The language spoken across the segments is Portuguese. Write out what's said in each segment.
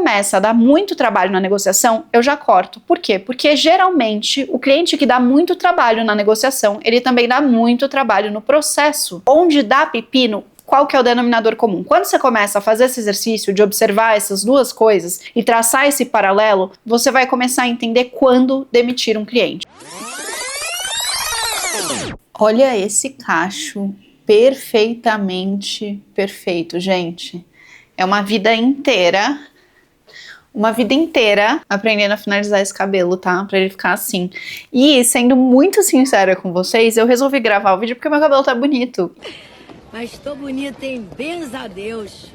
começa a dar muito trabalho na negociação, eu já corto. Por quê? Porque geralmente o cliente que dá muito trabalho na negociação, ele também dá muito trabalho no processo. Onde dá pepino, qual que é o denominador comum? Quando você começa a fazer esse exercício de observar essas duas coisas e traçar esse paralelo, você vai começar a entender quando demitir um cliente. Olha esse cacho, perfeitamente perfeito, gente. É uma vida inteira aprendendo a finalizar esse cabelo, tá? Pra ele ficar assim. E, sendo muito sincera com vocês, eu resolvi gravar o vídeo porque meu cabelo tá bonito. Mas tô bonita, hein? Bens a Deus.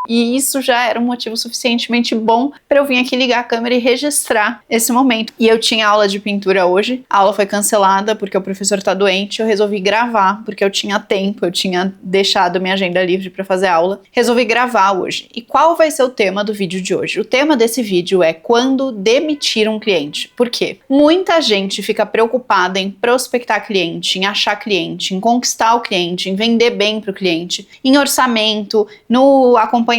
E isso já era um motivo suficientemente bom para eu vir aqui ligar a câmera e registrar esse momento. E eu tinha aula de pintura hoje, a aula foi cancelada porque o professor tá doente, eu resolvi gravar porque eu tinha tempo, eu tinha deixado minha agenda livre para fazer aula. Resolvi gravar hoje. E qual vai ser o tema do vídeo de hoje? O tema desse vídeo é quando demitir um cliente. Por quê? Muita gente fica preocupada em prospectar cliente, em achar cliente, em conquistar o cliente, em vender bem para o cliente, em orçamento, no acompanhamento,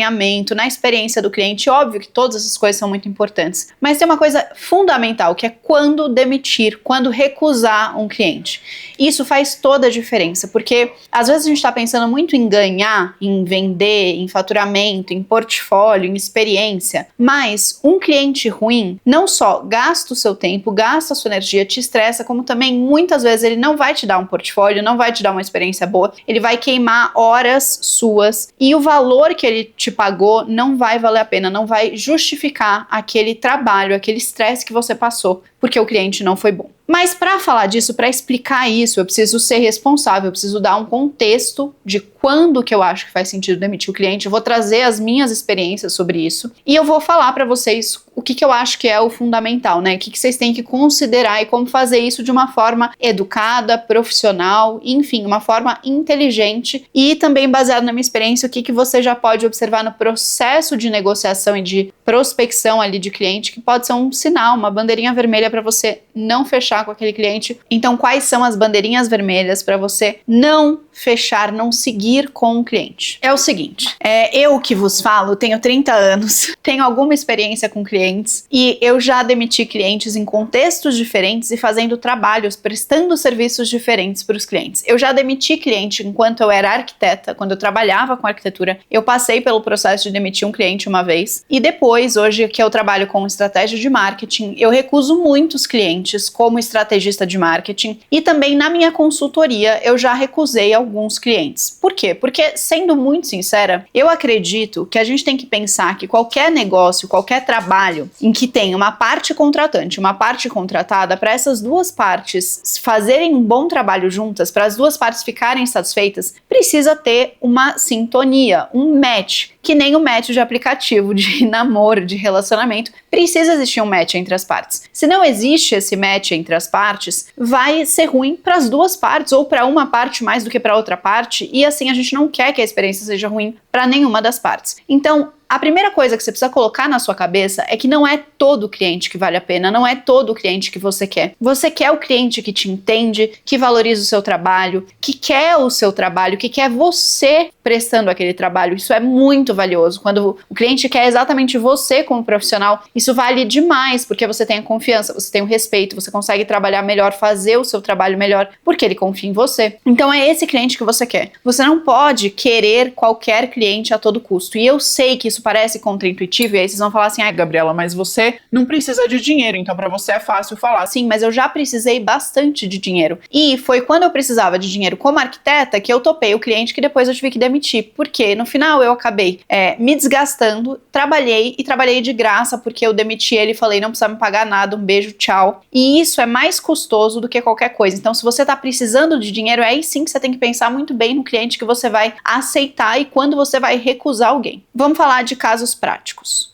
na experiência do cliente. Óbvio que todas essas coisas são muito importantes, mas tem uma coisa fundamental, que é quando demitir, quando recusar um cliente. Isso faz toda a diferença, porque às vezes a gente está pensando muito em ganhar, em vender, em faturamento, em portfólio, em experiência, mas um cliente ruim não só gasta o seu tempo, gasta a sua energia, te estressa, como também muitas vezes ele não vai te dar um portfólio, não vai te dar uma experiência boa, ele vai queimar horas suas e o valor que ele te pagou não vai valer a pena, não vai justificar aquele trabalho, aquele estresse que você passou, porque o cliente não foi bom. Mas para falar disso, para explicar isso, eu preciso ser responsável, eu preciso dar um contexto de quando que eu acho que faz sentido demitir o cliente, eu vou trazer as minhas experiências sobre isso e eu vou falar para vocês o que eu acho que é o fundamental, né? O que vocês têm que considerar e como fazer isso de uma forma educada, profissional, enfim, uma forma inteligente e também baseado na minha experiência, o que você já pode observar no processo de negociação e de prospecção ali de cliente, que pode ser um sinal, uma bandeirinha vermelha para você não fechar com aquele cliente. Então, quais são as bandeirinhas vermelhas para você não fechar, não seguir com o cliente? É o seguinte, eu que vos falo, tenho 30 anos, tenho alguma experiência com clientes e eu já demiti clientes em contextos diferentes e fazendo trabalhos, prestando serviços diferentes para os clientes. Eu já demiti cliente enquanto eu era arquiteta, quando eu trabalhava com arquitetura, eu passei pelo processo de demitir um cliente uma vez e depois, hoje que eu trabalho com estratégia de marketing, eu recuso muitos clientes como estrategista de marketing e também na minha consultoria eu já recusei alguns clientes. Por quê? Porque, sendo muito sincera, eu acredito que a gente tem que pensar que qualquer negócio, qualquer trabalho em que tem uma parte contratante, uma parte contratada, para essas duas partes fazerem um bom trabalho juntas, para as duas partes ficarem satisfeitas, precisa ter uma sintonia, um match, que nem o match de aplicativo de namoro, de relacionamento, precisa existir um match entre as partes. Se não existe esse match entre as partes, vai ser ruim para as duas partes ou para uma parte mais do que para outra parte, e assim a gente não quer que a experiência seja ruim para nenhuma das partes. Então, a primeira coisa que você precisa colocar na sua cabeça é que não é todo cliente que vale a pena, não é todo cliente que você quer. Você quer o cliente que te entende, que valoriza o seu trabalho, que quer o seu trabalho, que quer você prestando aquele trabalho. Isso é muito valioso. Quando o cliente quer exatamente você como profissional, isso vale demais, porque você tem a confiança, você tem o respeito, você consegue trabalhar melhor, fazer o seu trabalho melhor, porque ele confia em você. Então é esse cliente que você quer. Você não pode querer qualquer cliente a todo custo. E eu sei que isso parece contraintuitivo, e aí vocês vão falar assim, ai, Gabriela, mas você não precisa de dinheiro, então pra você é fácil falar. Sim, mas eu já precisei bastante de dinheiro. E foi quando eu precisava de dinheiro como arquiteta que eu topei o cliente que depois eu tive que demitir. Porque no final eu acabei me desgastando, trabalhei de graça, porque eu demiti ele e falei, não precisa me pagar nada, um beijo, tchau. E isso é mais custoso do que qualquer coisa. Então, se você tá precisando de dinheiro, é aí sim que você tem que pensar muito bem no cliente que você vai aceitar e quando você vai recusar alguém. Vamos falar de casos práticos.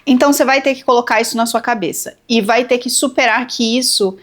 Então você vai ter que colocar isso na sua cabeça e vai ter que superar que isso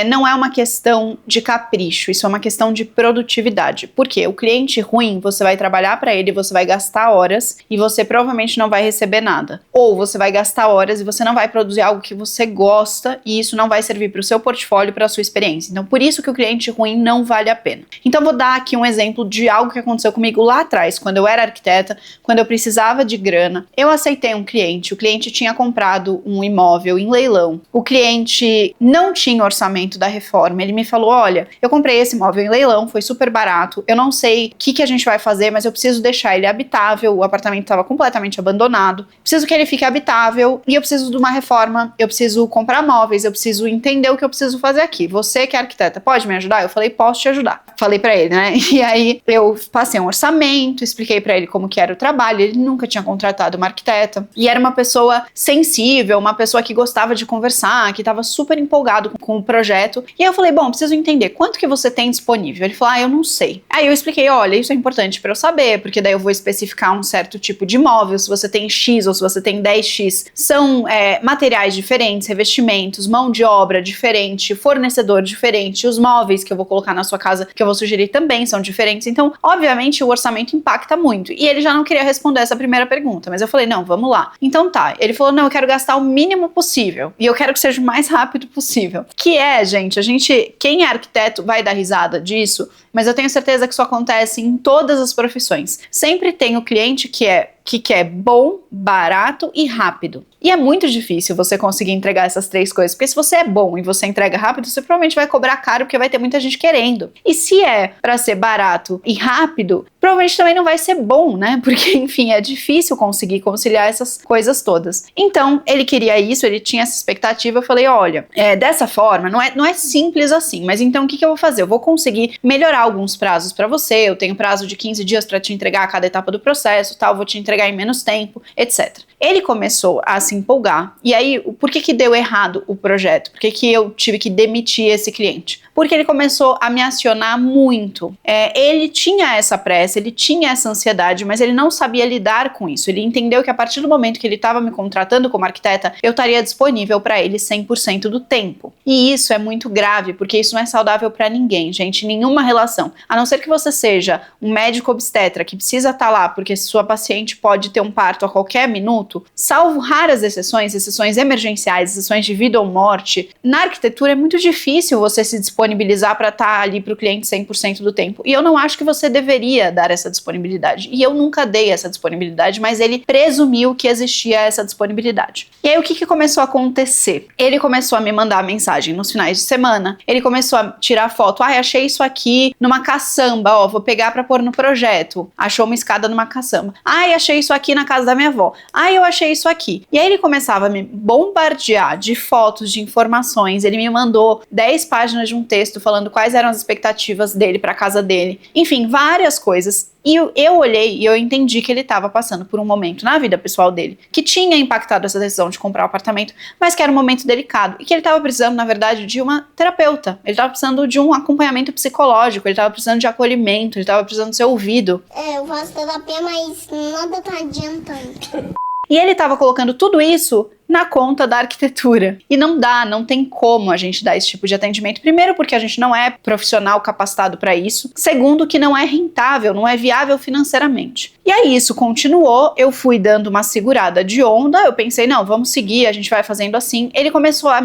não é uma questão de capricho, isso é uma questão de produtividade. Por quê? O cliente ruim, você vai trabalhar para ele, você vai gastar horas e você provavelmente não vai receber nada. Ou você vai gastar horas e você não vai produzir algo que você gosta e isso não vai servir para o seu portfólio, para a sua experiência. Então, por isso que o cliente ruim não vale a pena. Então, vou dar aqui um exemplo de algo que aconteceu comigo lá atrás, quando eu era arquiteta, quando eu precisava de grana. Eu aceitei um cliente, o cliente tinha comprado um imóvel em leilão. O cliente não tinha orçamento da reforma. Ele me falou, olha, eu comprei esse imóvel em leilão, foi super barato, eu não sei o que a gente vai fazer, mas eu preciso deixar ele habitável, o apartamento estava completamente abandonado, preciso que ele fique habitável e eu preciso de uma reforma, eu preciso comprar móveis, eu preciso entender o que eu preciso fazer aqui. Você que é arquiteta, pode me ajudar? Eu falei, posso te ajudar. Falei pra ele, né? E aí eu passei um orçamento, expliquei pra ele como que era o trabalho, ele nunca tinha contratado uma arquiteta e era uma pessoa sensível, uma pessoa que gostava de conversar, que estava super empolgado com o projeto. E aí eu falei, bom, preciso entender, quanto que você tem disponível? Ele falou, eu não sei. Aí eu expliquei, olha, isso é importante para eu saber, porque daí eu vou especificar um certo tipo de móvel, se você tem X ou se você tem 10X, são materiais diferentes, revestimentos, mão de obra diferente, fornecedor diferente, os móveis que eu vou colocar na sua casa, que eu vou sugerir também são diferentes, então, obviamente, o orçamento impacta muito. E ele já não queria responder essa primeira pergunta, mas eu falei, não, vamos lá. Então tá, ele falou, não, eu quero gastar o mínimo possível, e eu quero que seja o mais rápido possível, que gente, quem é arquiteto vai dar risada disso, mas eu tenho certeza que isso acontece em todas as profissões. Sempre tem o cliente que quer bom, barato e rápido. E é muito difícil você conseguir entregar essas três coisas, porque se você é bom e você entrega rápido, você provavelmente vai cobrar caro, porque vai ter muita gente querendo. E se é para ser barato e rápido, provavelmente também não vai ser bom, né? Porque, enfim, é difícil conseguir conciliar essas coisas todas. Então, ele queria isso, ele tinha essa expectativa, eu falei, olha, dessa forma, não é simples assim, mas então o que eu vou fazer? Eu vou conseguir melhorar alguns prazos para você, eu tenho prazo de 15 dias para te entregar a cada etapa do processo, tal, vou te entregar em menos tempo, etc. Ele começou a se empolgar, e aí, por que deu errado o projeto? Por que eu tive que demitir esse cliente? Porque ele começou a me acionar muito. Ele tinha essa pressa, ele tinha essa ansiedade, mas ele não sabia lidar com isso. Ele entendeu que a partir do momento que ele estava me contratando como arquiteta, eu estaria disponível para ele 100% do tempo. E isso é muito grave, porque isso não é saudável para ninguém, gente, nenhuma relação. A não ser que você seja um médico obstetra que precisa estar lá porque sua paciente pode ter um parto a qualquer minuto, salvo raras exceções emergenciais, exceções de vida ou morte, na arquitetura é muito difícil você se disponibilizar para estar ali para o cliente 100% do tempo. E eu não acho que você deveria dar essa disponibilidade. E eu nunca dei essa disponibilidade, mas ele presumiu que existia essa disponibilidade. E aí o que começou a acontecer? Ele começou a me mandar mensagem nos finais de semana, ele começou a tirar foto, achei isso aqui numa caçamba, vou pegar para pôr no projeto. Achou uma escada numa caçamba. Achei isso aqui na casa da minha avó. Eu achei isso aqui. E aí ele começava a me bombardear de fotos, de informações, ele me mandou 10 páginas de um texto falando quais eram as expectativas dele para a casa dele. Enfim, várias coisas. E eu olhei e eu entendi que ele estava passando por um momento na vida pessoal dele que tinha impactado essa decisão de comprar o apartamento, mas que era um momento delicado e que ele estava precisando, na verdade, de uma terapeuta. Ele estava precisando de um acompanhamento psicológico, ele estava precisando de acolhimento, ele estava precisando ser ouvido. Eu faço terapia, mas nada tá adiantando. E ele estava colocando tudo isso na conta da arquitetura. E não tem como a gente dar esse tipo de atendimento. Primeiro, porque a gente não é profissional capacitado para isso. Segundo, que não é rentável, não é viável financeiramente. E aí isso continuou, eu fui dando uma segurada de onda, eu pensei, não, vamos seguir, a gente vai fazendo assim. Ele começou a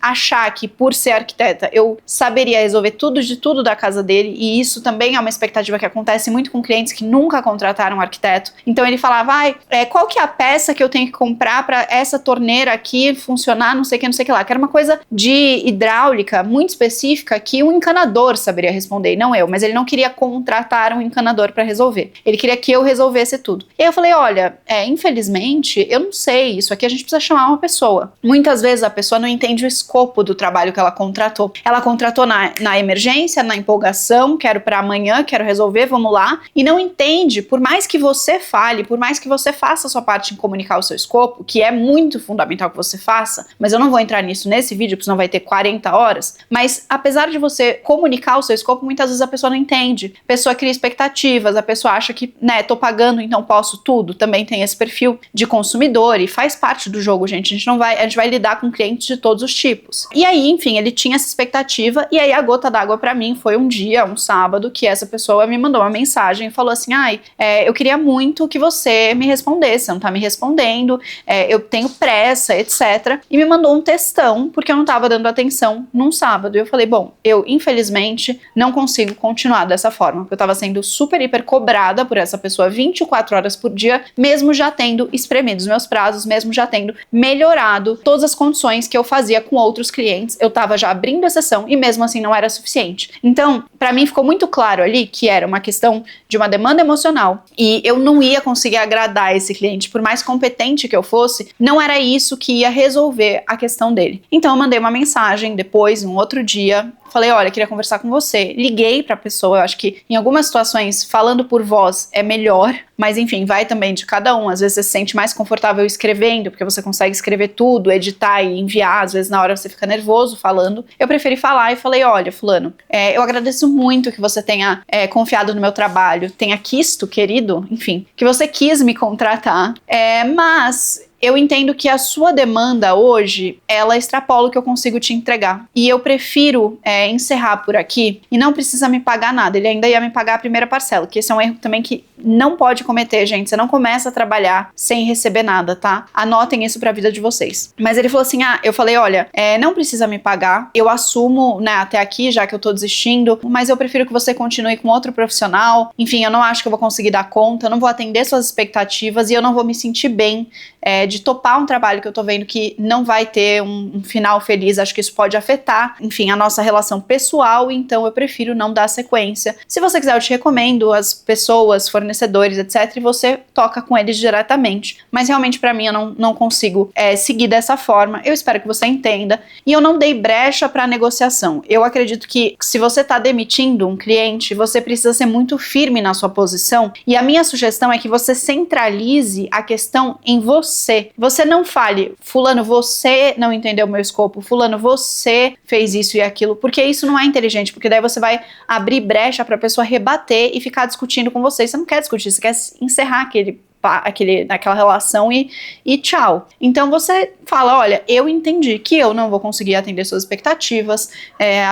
achar que, por ser arquiteta, eu saberia resolver tudo da casa dele, e isso também é uma expectativa que acontece muito com clientes que nunca contrataram um arquiteto. Então ele falava, qual que é a peça que eu tenho que comprar para essa torneira aqui funcionar, não sei o que lá, que era uma coisa de hidráulica muito específica que um encanador saberia responder, e não eu, mas ele não queria contratar um encanador para resolver, ele queria que eu resolvesse tudo. E aí eu falei, olha, infelizmente, eu não sei, isso aqui a gente precisa chamar uma pessoa. Muitas vezes a pessoa não entende o escopo do trabalho que ela contratou. Ela contratou na emergência, na empolgação, quero para amanhã, quero resolver, vamos lá, e não entende, por mais que você fale, por mais que você faça a sua parte em comunicar o seu escopo, que é muito muito fundamental que você faça, mas eu não vou entrar nisso nesse vídeo, porque senão vai ter 40 horas, mas apesar de você comunicar o seu escopo, muitas vezes a pessoa não entende, a pessoa cria expectativas, a pessoa acha que, né, tô pagando, então posso tudo, também tem esse perfil de consumidor e faz parte do jogo, gente, a gente vai lidar com clientes de todos os tipos. E aí, enfim, ele tinha essa expectativa, e aí a gota d'água pra mim foi um dia, um sábado, que essa pessoa me mandou uma mensagem e falou assim, eu queria muito que você me respondesse, você não tá me respondendo, eu tenho pressa, etc. E me mandou um textão, porque eu não tava dando atenção num sábado. E eu falei, bom, eu infelizmente não consigo continuar dessa forma, porque eu tava sendo super, hiper cobrada por essa pessoa 24 horas por dia, mesmo já tendo espremido os meus prazos, mesmo já tendo melhorado todas as condições que eu fazia com outros clientes, eu tava já abrindo exceção e mesmo assim não era suficiente. Então, pra mim ficou muito claro ali que era uma questão de uma demanda emocional e eu não ia conseguir agradar esse cliente, por mais competente que eu fosse, não era isso que ia resolver a questão dele. Então eu mandei uma mensagem depois, um outro dia, falei, olha, queria conversar com você. Liguei pra pessoa, eu acho que em algumas situações, falando por voz é melhor, mas enfim, vai também de cada um. Às vezes você se sente mais confortável escrevendo, porque você consegue escrever tudo, editar e enviar, às vezes na hora você fica nervoso falando. Eu preferi falar e falei, olha, fulano, eu agradeço muito que você tenha confiado no meu trabalho, tenha quisto, querido, enfim, que você quis me contratar, mas eu entendo que a sua demanda hoje, ela extrapola o que eu consigo te entregar. E eu prefiro encerrar por aqui e não precisa me pagar nada. Ele ainda ia me pagar a primeira parcela, que esse é um erro também que não pode cometer, gente. Você não começa a trabalhar sem receber nada, tá? Anotem isso pra vida de vocês. Mas ele falou assim, eu falei, olha, não precisa me pagar, eu assumo, né, até aqui, já que eu tô desistindo, mas eu prefiro que você continue com outro profissional. Enfim, eu não acho que eu vou conseguir dar conta, eu não vou atender suas expectativas e eu não vou me sentir bem de topar um trabalho que eu tô vendo que não vai ter um final feliz. Acho que isso pode afetar, enfim, a nossa relação pessoal, então eu prefiro não dar sequência. Se você quiser, eu te recomendo as pessoas, fornecedores, etc, e você toca com eles diretamente, mas realmente pra mim eu não consigo seguir dessa forma. Eu espero que você entenda, e eu não dei brecha pra negociação. Eu acredito que se você tá demitindo um cliente, você precisa ser muito firme na sua posição, e a minha sugestão é que você centralize a questão em você. Você não fale, fulano, você não entendeu o meu escopo, fulano, você fez isso e aquilo, porque isso não é inteligente, porque daí você vai abrir brecha pra pessoa rebater e ficar discutindo com você. Você não quer discutir, você quer encerrar aquela relação e tchau. Então você fala, olha, eu entendi que eu não vou conseguir atender suas expectativas,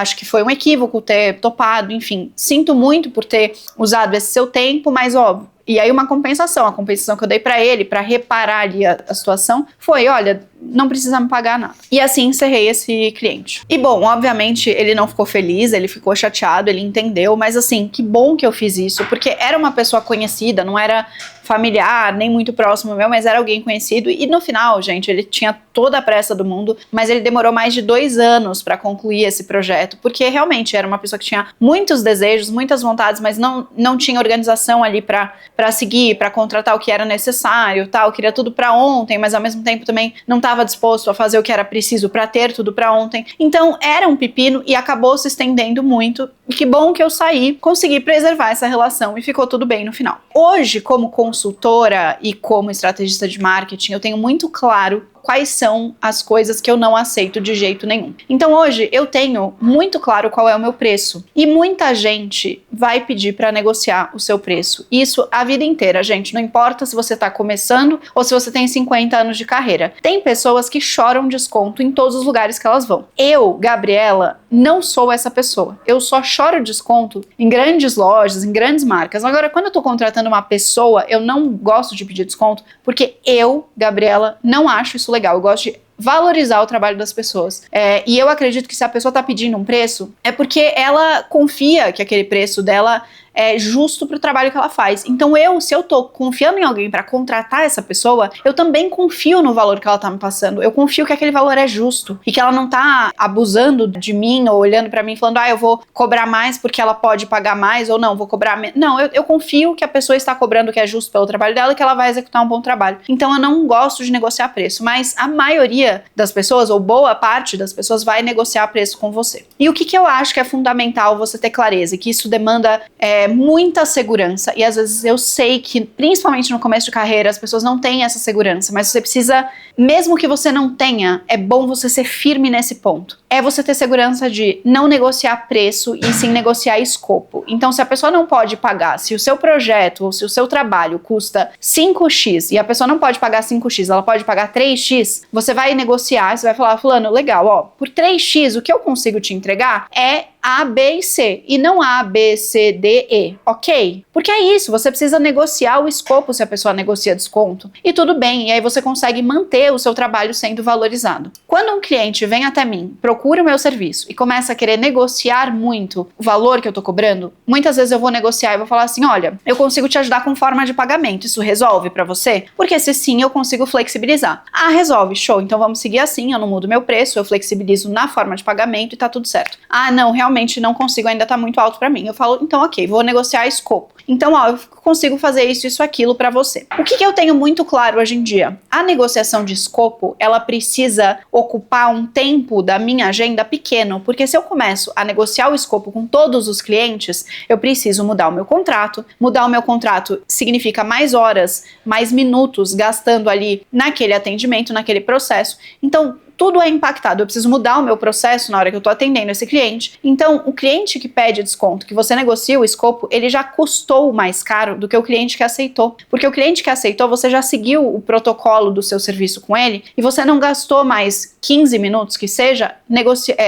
acho que foi um equívoco ter topado, enfim, sinto muito por ter usado esse seu tempo, mas óbvio. E aí a compensação que eu dei pra ele, pra reparar ali a situação, foi, olha, não precisa me pagar nada. E assim encerrei esse cliente. E bom, obviamente ele não ficou feliz, ele ficou chateado, ele entendeu, mas assim, que bom que eu fiz isso, porque era uma pessoa conhecida, não era familiar, nem muito próximo meu, mas era alguém conhecido, e no final, gente, ele tinha toda a pressa do mundo, mas ele demorou mais de 2 anos pra concluir esse projeto, porque realmente era uma pessoa que tinha muitos desejos, muitas vontades, mas não tinha organização ali pra seguir, pra contratar o que era necessário, tal, queria tudo pra ontem, mas ao mesmo tempo também não estava disposto a fazer o que era preciso pra ter tudo pra ontem. Então era um pepino e acabou se estendendo muito, e que bom que eu saí, consegui preservar essa relação e ficou tudo bem no final. Hoje, como consultora e como estrategista de marketing, eu tenho muito claro quais são as coisas que eu não aceito de jeito nenhum. Então hoje eu tenho muito claro qual é o meu preço. E muita gente vai pedir para negociar o seu preço. Isso a vida inteira, gente. Não importa se você tá começando ou se você tem 50 anos de carreira. Tem pessoas que choram desconto em todos os lugares que elas vão. Eu, Gabriela, não sou essa pessoa. Eu só choro desconto em grandes lojas, em grandes marcas. Agora, quando eu tô contratando uma pessoa, eu não gosto de pedir desconto, porque eu, Gabriela, não acho isso legal. Eu gosto de valorizar o trabalho das pessoas. E eu acredito que se a pessoa tá pedindo um preço, é porque ela confia que aquele preço dela é justo pro trabalho que ela faz. Então se eu tô confiando em alguém pra contratar essa pessoa, eu também confio no valor que ela tá me passando. Eu confio que aquele valor é justo e que ela não tá abusando de mim ou olhando pra mim falando, eu vou cobrar mais porque ela pode pagar mais, ou não, vou cobrar menos. Não, eu confio que a pessoa está cobrando o que é justo pelo trabalho dela e que ela vai executar um bom trabalho. Então eu não gosto de negociar preço, mas a maioria maioria das pessoas, ou boa parte das pessoas, vai negociar preço com você. E o que eu acho que é fundamental você ter clareza, e que isso demanda muita segurança, e às vezes eu sei que, principalmente no começo de carreira, as pessoas não têm essa segurança, mas você precisa, mesmo que você não tenha, é bom você ser firme nesse ponto. É você ter segurança de não negociar preço e sim negociar escopo. Então, se a pessoa não pode pagar, se o seu projeto ou se o seu trabalho custa 5x e a pessoa não pode pagar 5x, ela pode pagar 3x, você vai negociar, você vai falar, fulano, legal, ó, por 3x o que eu consigo te entregar é A, B e C, e não A, B, C, D, E, ok? Porque é isso, você precisa negociar o escopo se a pessoa negocia desconto, e tudo bem, e aí você consegue manter o seu trabalho sendo valorizado. Quando um cliente vem até mim, procura o meu serviço e começa a querer negociar muito o valor que eu tô cobrando, muitas vezes eu vou negociar e vou falar assim, olha, eu consigo te ajudar com forma de pagamento, isso resolve pra você? Porque se sim, eu consigo flexibilizar. Ah, resolve, show, então vamos seguir assim, eu não mudo meu preço, eu flexibilizo na forma de pagamento e tá tudo certo. Ah, não, realmente não consigo, ainda tá muito alto pra mim. Eu falo, então ok, vou negociar escopo. Então, ó, eu consigo fazer isso, aquilo pra você. O que eu tenho muito claro hoje em dia? A negociação de escopo, ela precisa ocupar um tempo da minha agenda pequeno, porque se eu começo a negociar o escopo com todos os clientes, eu preciso mudar o meu contrato. Mudar o meu contrato significa mais horas, mais minutos gastando ali naquele atendimento, naquele processo. Então, tudo é impactado, eu preciso mudar o meu processo na hora que eu tô atendendo esse cliente. Então, o cliente que pede desconto, que você negocia o escopo, ele já custou mais caro do que o cliente que aceitou. Porque o cliente que aceitou, você já seguiu o protocolo do seu serviço com ele e você não gastou mais 15 minutos, que seja,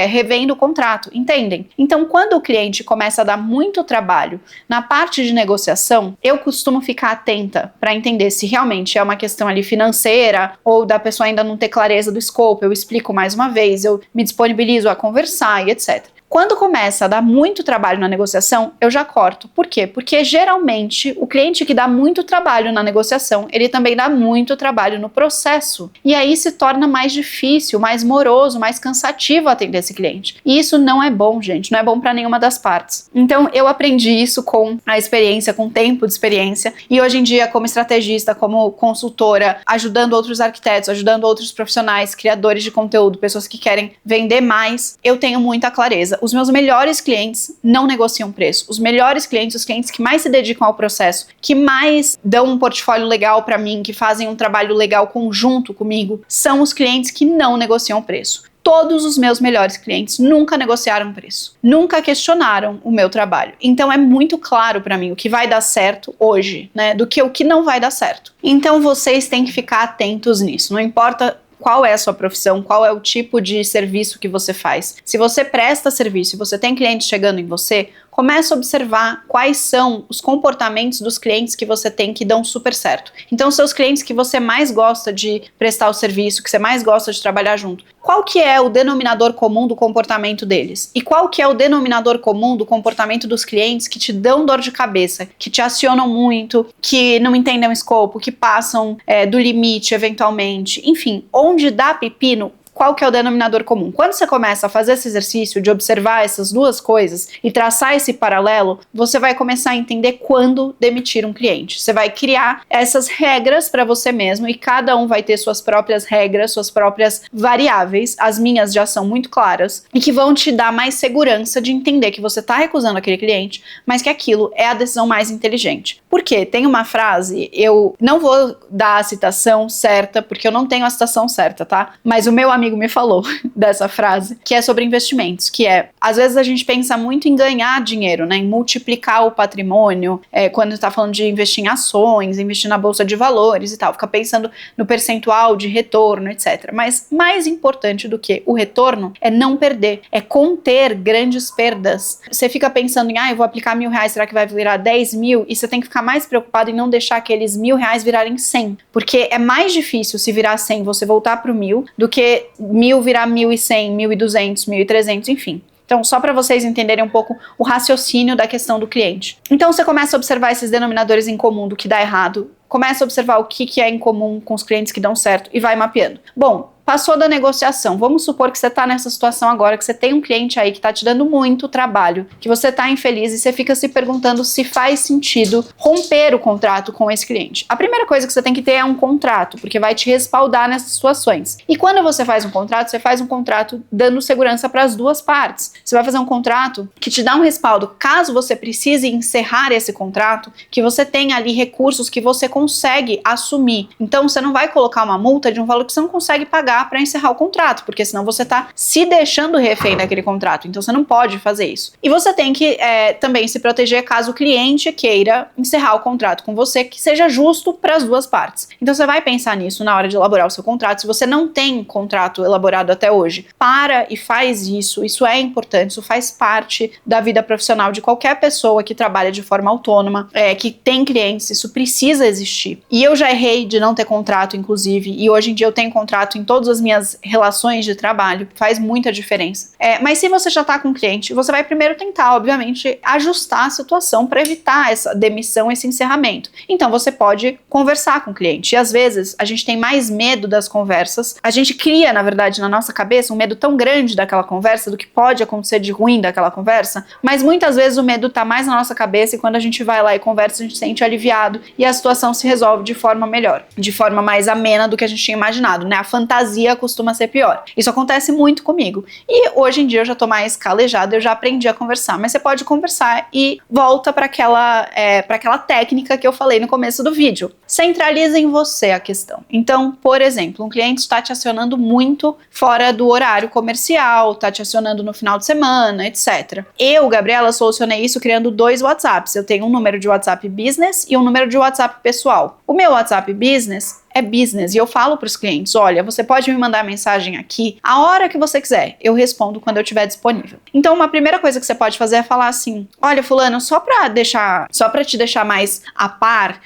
revendo o contrato, entendem? Então, quando o cliente começa a dar muito trabalho na parte de negociação, eu costumo ficar atenta para entender se realmente é uma questão ali financeira ou da pessoa ainda não ter clareza do escopo. Eu explico mais uma vez, eu me disponibilizo a conversar e etc. Quando começa a dar muito trabalho na negociação, eu já corto. Por quê? Porque geralmente o cliente que dá muito trabalho na negociação, ele também dá muito trabalho no processo. E aí se torna mais difícil, mais moroso, mais cansativo atender esse cliente. E isso não é bom, gente, não é bom para nenhuma das partes. Então eu aprendi isso com a experiência, com o tempo de experiência. E hoje em dia, como estrategista, como consultora, ajudando outros arquitetos, ajudando outros profissionais, criadores de conteúdo, pessoas que querem vender mais, eu tenho muita clareza. Os meus melhores clientes não negociam preço. Os melhores clientes, os clientes que mais se dedicam ao processo, que mais dão um portfólio legal para mim, que fazem um trabalho legal conjunto comigo, são os clientes que não negociam preço. Todos os meus melhores clientes nunca negociaram preço, nunca questionaram o meu trabalho. Então é muito claro para mim o que vai dar certo hoje, né, do que o que não vai dar certo. Então vocês têm que ficar atentos nisso. Não importa qual é a sua profissão, qual é o tipo de serviço que você faz. Se você presta serviço e você tem cliente chegando em você, comece a observar quais são os comportamentos dos clientes que você tem que dão super certo. Então, seus clientes que você mais gosta de prestar o serviço, que você mais gosta de trabalhar junto, qual que é o denominador comum do comportamento deles? E qual que é o denominador comum do comportamento dos clientes que te dão dor de cabeça, que te acionam muito, que não entendem o escopo, que passam do limite eventualmente, enfim, onde dá pepino, qual que é o denominador comum? Quando você começa a fazer esse exercício de observar essas duas coisas e traçar esse paralelo, você vai começar a entender quando demitir um cliente. Você vai criar essas regras para você mesmo e cada um vai ter suas próprias regras, suas próprias variáveis. As minhas já são muito claras e que vão te dar mais segurança de entender que você está recusando aquele cliente, mas que aquilo é a decisão mais inteligente. Por quê? Tem uma frase, eu não vou dar a citação certa, porque eu não tenho a citação certa, tá? Mas o meu amigo me falou dessa frase, que é sobre investimentos, que é, às vezes a gente pensa muito em ganhar dinheiro, né, em multiplicar o patrimônio, quando está falando de investir em ações, investir na bolsa de valores e tal, fica pensando no percentual de retorno, etc. Mas mais importante do que o retorno é não perder, é conter grandes perdas. Você fica pensando em, eu vou aplicar R$1.000, será que vai virar 10 mil? E você tem que ficar mais preocupado em não deixar aqueles R$1.000 virarem 100, porque é mais difícil se virar 100 você voltar pro 1.000 do que 1.000 virar 1.100, 1.200, 1.300, enfim. Então, só para vocês entenderem um pouco o raciocínio da questão do cliente. Então, você começa a observar esses denominadores em comum do que dá errado, começa a observar o que é em comum com os clientes que dão certo e vai mapeando. Bom, passou da negociação. Vamos supor que você está nessa situação agora, que você tem um cliente aí que está te dando muito trabalho, que você está infeliz e você fica se perguntando se faz sentido romper o contrato com esse cliente. A primeira coisa que você tem que ter é um contrato, porque vai te respaldar nessas situações. E quando você faz um contrato, você faz um contrato dando segurança para as duas partes. Você vai fazer um contrato que te dá um respaldo caso você precise encerrar esse contrato, que você tenha ali recursos que você consegue assumir. Então você não vai colocar uma multa de um valor que você não consegue pagar para encerrar o contrato, porque senão você está se deixando refém daquele contrato. Então você não pode fazer isso. E você tem que também se proteger caso o cliente queira encerrar o contrato com você, que seja justo para as duas partes. Então você vai pensar nisso na hora de elaborar o seu contrato. Se você não tem contrato elaborado até hoje, para e faz isso. Isso é importante, isso faz parte da vida profissional de qualquer pessoa que trabalha de forma autônoma, que tem clientes. Isso precisa existir. E eu já errei de não ter contrato, inclusive, e hoje em dia eu tenho contrato em todas as minhas relações de trabalho. Faz muita diferença. Mas se você já está com um cliente, você vai primeiro tentar, obviamente, ajustar a situação para evitar essa demissão, esse encerramento. Então você pode conversar com o cliente. E às vezes a gente tem mais medo das conversas. A gente cria, na verdade, na nossa cabeça um medo tão grande daquela conversa, do que pode acontecer de ruim daquela conversa, mas muitas vezes o medo tá mais na nossa cabeça e quando a gente vai lá e conversa, a gente se sente aliviado e a situação se resolve de forma melhor, de forma mais amena do que a gente tinha imaginado, né? A fantasia costuma ser pior. Isso acontece muito comigo. E hoje em dia eu já tô mais calejada, eu já aprendi a conversar, mas você pode conversar e volta para aquela técnica que eu falei no começo do vídeo. Centraliza em você a questão. Então, por exemplo, um cliente está te acionando muito fora do horário comercial, está te acionando no final de semana, etc. Eu, Gabriela, solucionei isso criando 2 WhatsApps. Eu tenho um número de WhatsApp Business e um número de WhatsApp pessoal. O meu WhatsApp Business é business, e eu falo para os clientes, olha, você pode me mandar mensagem aqui a hora que você quiser, eu respondo quando eu estiver disponível. Então uma primeira coisa que você pode fazer é falar assim, olha fulano, só para te deixar mais a par,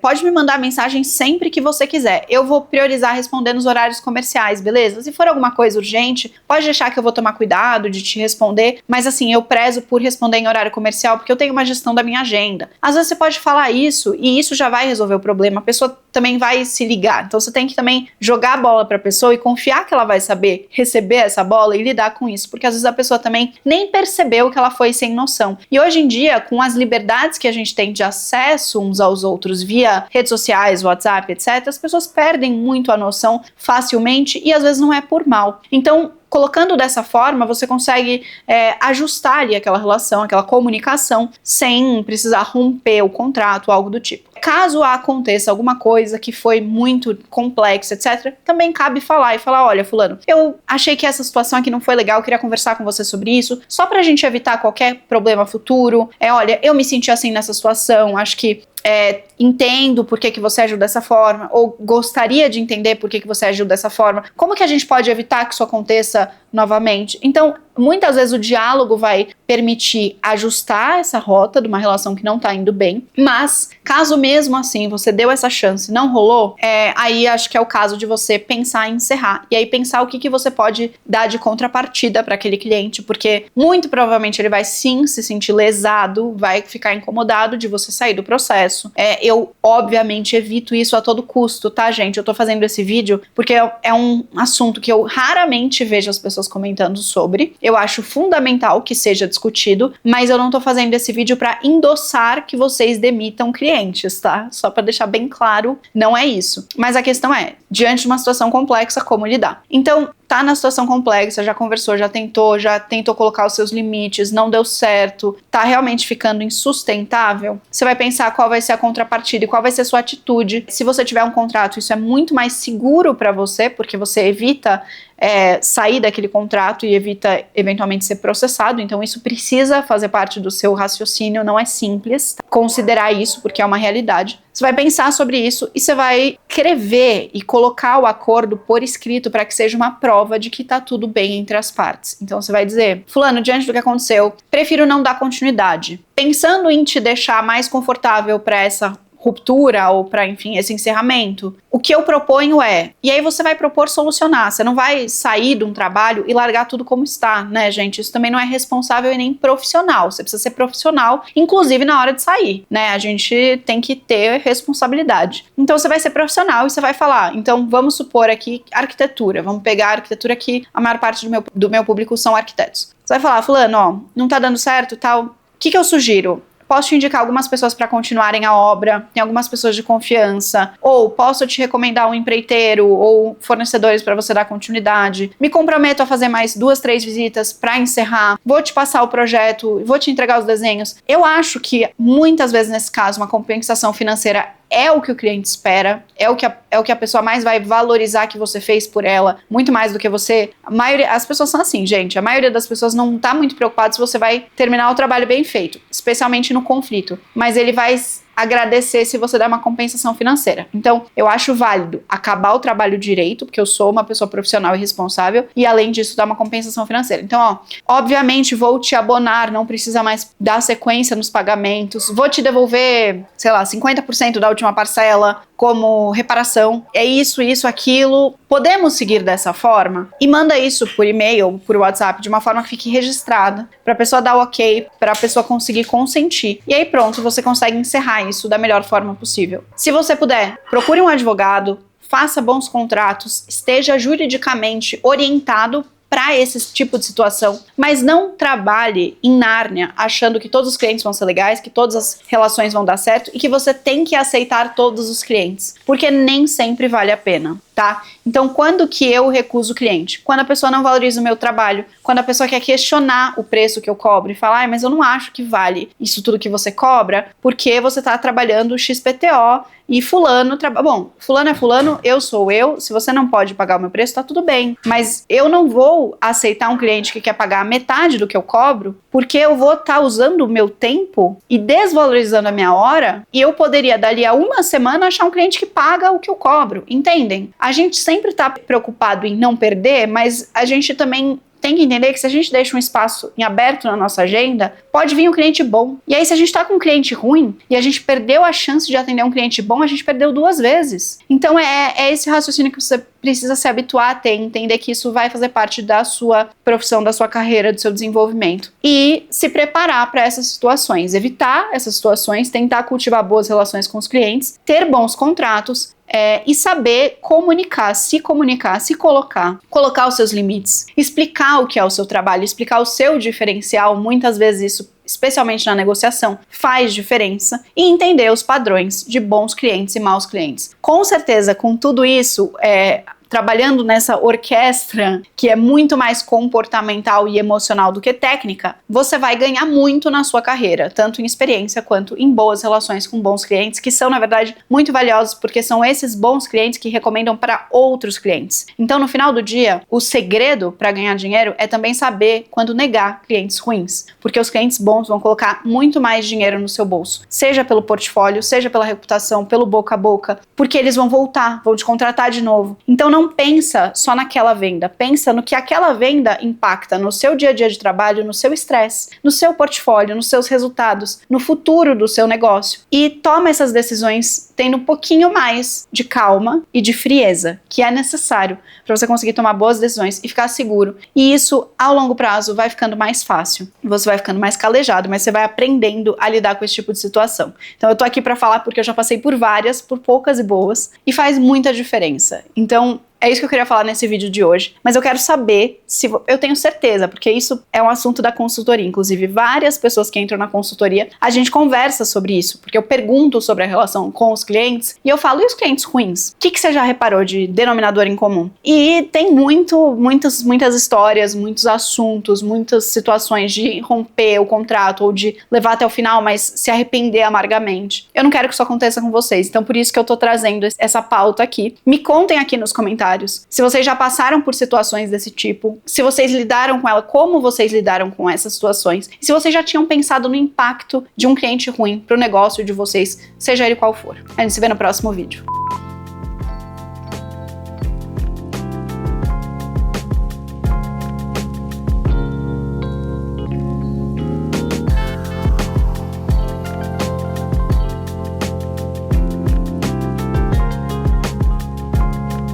pode me mandar mensagem sempre que você quiser, eu vou priorizar responder nos horários comerciais, beleza? Se for alguma coisa urgente, pode deixar que eu vou tomar cuidado de te responder, mas assim, eu prezo por responder em horário comercial, porque eu tenho uma gestão da minha agenda. Às vezes você pode falar isso, e isso já vai resolver o problema, a pessoa também vai se ligar. Então você tem que também jogar a bola para a pessoa e confiar que ela vai saber receber essa bola e lidar com isso, porque às vezes a pessoa também nem percebeu que ela foi sem noção. E hoje em dia, com as liberdades que a gente tem de acesso uns aos outros via redes sociais, WhatsApp, etc., as pessoas perdem muito a noção facilmente e às vezes não é por mal. Então, colocando dessa forma, você consegue ajustar ali aquela relação, aquela comunicação, sem precisar romper o contrato, algo do tipo. Caso aconteça alguma coisa que foi muito complexa, etc., também cabe falar, olha, fulano, eu achei que essa situação aqui não foi legal, eu queria conversar com você sobre isso, só pra gente evitar qualquer problema futuro. Olha, eu me senti assim nessa situação, acho que entendo por que você agiu dessa forma, ou gostaria de entender por que você agiu dessa forma, como que a gente pode evitar que isso aconteça novamente? Então, muitas vezes o diálogo vai permitir ajustar essa rota de uma relação que não tá indo bem, mas caso mesmo assim você deu essa chance e não rolou, aí acho que é o caso de você pensar em encerrar, e aí pensar o que você pode dar de contrapartida para aquele cliente, porque muito provavelmente ele vai sim se sentir lesado, vai ficar incomodado de você sair do processo. Eu obviamente evito isso a todo custo, tá, gente? Eu tô fazendo esse vídeo porque é um assunto que eu raramente vejo as pessoas comentando sobre. Eu acho fundamental que seja discutido, mas eu não tô fazendo esse vídeo pra endossar que vocês demitam clientes, tá? Só pra deixar bem claro, não é isso. Mas a questão é, diante de uma situação complexa, como lidar? Então, tá na situação complexa, já conversou, já tentou colocar os seus limites, não deu certo, tá realmente ficando insustentável, você vai pensar qual vai ser a contrapartida e qual vai ser a sua atitude. Se você tiver um contrato, isso é muito mais seguro para você, porque você evita sair daquele contrato e evita eventualmente ser processado, então isso precisa fazer parte do seu raciocínio, não é simples considerar isso, porque é uma realidade. Você vai pensar sobre isso e você vai escrever e colocar o acordo por escrito para que seja uma prova de que tá tudo bem entre as partes. Então você vai dizer, fulano, diante do que aconteceu, prefiro não dar continuidade. Pensando em te deixar mais confortável para essa ruptura ou para, enfim, esse encerramento, o que eu proponho e aí você vai propor solucionar, você não vai sair de um trabalho e largar tudo como está, né, gente? Isso também não é responsável e nem profissional, você precisa ser profissional, inclusive na hora de sair, né? A gente tem que ter responsabilidade. Então você vai ser profissional e você vai falar, então vamos supor aqui arquitetura, vamos pegar a arquitetura que a maior parte do meu público são arquitetos. Você vai falar, fulano, ó, não tá dando certo, tal, o que eu sugiro? Posso te indicar algumas pessoas para continuarem a obra, tem algumas pessoas de confiança, ou posso te recomendar um empreiteiro ou fornecedores para você dar continuidade. Me comprometo a fazer mais 2, 3 visitas para encerrar. Vou te passar o projeto, vou te entregar os desenhos. Eu acho que muitas vezes nesse caso uma compensação financeira é o que o cliente espera, é o que a pessoa mais vai valorizar que você fez por ela, muito mais do que você. As pessoas são assim, gente, a maioria das pessoas não tá muito preocupada se você vai terminar o trabalho bem feito, especialmente no conflito, mas ele vai agradecer se você der uma compensação financeira. Então, eu acho válido acabar o trabalho direito, porque eu sou uma pessoa profissional e responsável, e além disso, dar uma compensação financeira. Então, ó, obviamente, vou te abonar, não precisa mais dar sequência nos pagamentos, vou te devolver, sei lá, 50% da última parcela como reparação. É isso, aquilo. Podemos seguir dessa forma? E manda isso por e-mail, por WhatsApp, de uma forma que fique registrada, para a pessoa dar o ok, para a pessoa conseguir consentir. E aí pronto, você consegue encerrar isso da melhor forma possível. Se você puder, procure um advogado, faça bons contratos, esteja juridicamente orientado para esse tipo de situação, mas não trabalhe em Nárnia achando que todos os clientes vão ser legais, que todas as relações vão dar certo e que você tem que aceitar todos os clientes, porque nem sempre vale a pena, tá? Então, quando que eu recuso o cliente? Quando a pessoa não valoriza o meu trabalho, quando a pessoa quer questionar o preço que eu cobro e falar, mas eu não acho que vale isso tudo que você cobra, porque você tá trabalhando XPTO e fulano bom, fulano é fulano, eu sou eu, se você não pode pagar o meu preço, tá tudo bem, mas eu não vou aceitar um cliente que quer pagar metade do que eu cobro, porque eu vou estar usando o meu tempo e desvalorizando a minha hora, e eu poderia dali a uma semana achar um cliente que paga o que eu cobro, entendem? A gente sempre tá preocupado em não perder, mas a gente também tem que entender que se a gente deixa um espaço em aberto na nossa agenda, pode vir um cliente bom. E aí, se a gente tá com um cliente ruim e a gente perdeu a chance de atender um cliente bom, a gente perdeu 2 vezes. Então, é esse raciocínio que você precisa se habituar a ter, entender que isso vai fazer parte da sua profissão, da sua carreira, do seu desenvolvimento. E se preparar para essas situações, evitar essas situações, tentar cultivar boas relações com os clientes, ter bons contratos, e saber comunicar, se colocar os seus limites, explicar o que é o seu trabalho, explicar o seu diferencial. Muitas vezes isso, especialmente na negociação, faz diferença, e entender os padrões de bons clientes e maus clientes. Com certeza, com tudo isso, trabalhando nessa orquestra que é muito mais comportamental e emocional do que técnica, você vai ganhar muito na sua carreira, tanto em experiência quanto em boas relações com bons clientes, que são, na verdade, muito valiosos, porque são esses bons clientes que recomendam para outros clientes. Então, no final do dia, o segredo para ganhar dinheiro é também saber quando negar clientes ruins, porque os clientes bons vão colocar muito mais dinheiro no seu bolso, seja pelo portfólio, seja pela reputação, pelo boca a boca, porque eles vão voltar, vão te contratar de novo. Então, não pensa só naquela venda, pensa no que aquela venda impacta no seu dia a dia de trabalho, no seu estresse, no seu portfólio, nos seus resultados, no futuro do seu negócio. E toma essas decisões tendo um pouquinho mais de calma e de frieza, que é necessário para você conseguir tomar boas decisões e ficar seguro. E isso, ao longo prazo, vai ficando mais fácil. Você vai ficando mais calejado, mas você vai aprendendo a lidar com esse tipo de situação. Então eu tô aqui para falar porque eu já passei por várias, por poucas e boas, e faz muita diferença. Então, é isso que eu queria falar nesse vídeo de hoje, mas eu quero saber se... Eu tenho certeza, porque isso é um assunto da consultoria, inclusive várias pessoas que entram na consultoria, a gente conversa sobre isso, porque eu pergunto sobre a relação com os clientes, e eu falo, e os clientes ruins? O que você já reparou de denominador em comum? E tem muitas histórias, muitos assuntos, muitas situações de romper o contrato, ou de levar até o final, mas se arrepender amargamente. Eu não quero que isso aconteça com vocês, então por isso que eu tô trazendo essa pauta aqui. Me contem aqui nos comentários se vocês já passaram por situações desse tipo, se vocês lidaram com ela, como vocês lidaram com essas situações, e se vocês já tinham pensado no impacto de um cliente ruim pro negócio de vocês, seja ele qual for. A gente se vê no próximo vídeo.